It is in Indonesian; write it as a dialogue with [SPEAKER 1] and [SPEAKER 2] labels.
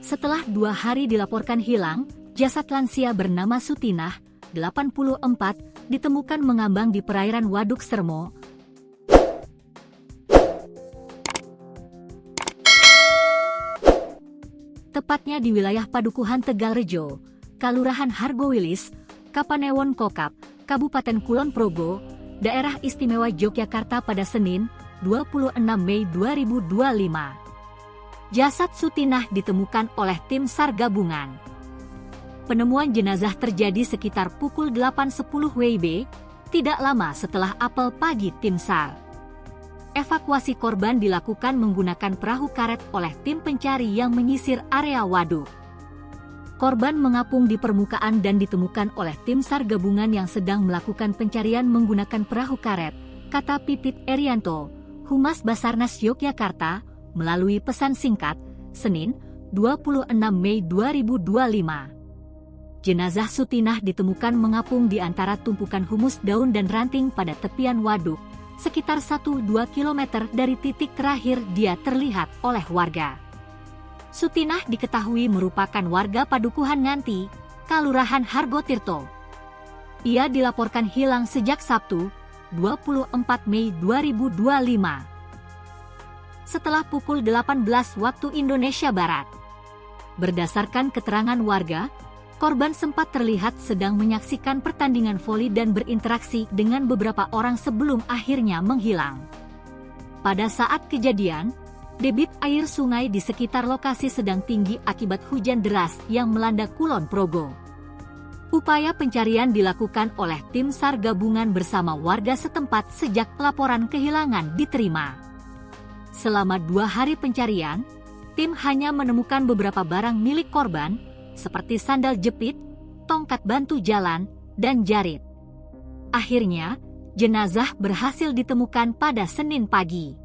[SPEAKER 1] Setelah 2 hari dilaporkan hilang, jasad lansia bernama Sutinah, 84, ditemukan mengambang di perairan Waduk Sermo, tepatnya di wilayah Padukuhan Tegalrejo, Kalurahan Hargowilis, Kapanewon Kokap, Kabupaten Kulon Progo, Daerah Istimewa Yogyakarta pada Senin, 26 Mei 2025. Jasad Sutinah ditemukan oleh tim SAR gabungan. Penemuan jenazah terjadi sekitar pukul 8.10 WIB, tidak lama setelah apel pagi tim SAR. Evakuasi korban dilakukan menggunakan perahu karet oleh tim pencari yang menyisir area waduk. Korban mengapung di permukaan dan ditemukan oleh tim SAR gabungan yang sedang melakukan pencarian menggunakan perahu karet, kata Pipit Erianto, Humas Basarnas Yogyakarta, melalui pesan singkat, Senin, 26 Mei 2025. Jenazah Sutinah ditemukan mengapung di antara tumpukan humus daun dan ranting pada tepian waduk, sekitar 1-2 km dari titik terakhir dia terlihat oleh warga. Sutinah diketahui merupakan warga Padukuhan Nganti, Kalurahan Hargotirto. Ia dilaporkan hilang sejak Sabtu, 24 Mei 2025. Setelah pukul 18 waktu Indonesia Barat. Berdasarkan keterangan warga, korban sempat terlihat sedang menyaksikan pertandingan voli dan berinteraksi dengan beberapa orang sebelum akhirnya menghilang. Pada saat kejadian, debit air sungai di sekitar lokasi sedang tinggi akibat hujan deras yang melanda Kulon Progo. Upaya pencarian dilakukan oleh tim SAR gabungan bersama warga setempat sejak laporan kehilangan diterima. Selama 2 hari pencarian, tim hanya menemukan beberapa barang milik korban, seperti sandal jepit, tongkat bantu jalan, dan jarit. Akhirnya, jenazah berhasil ditemukan pada Senin pagi.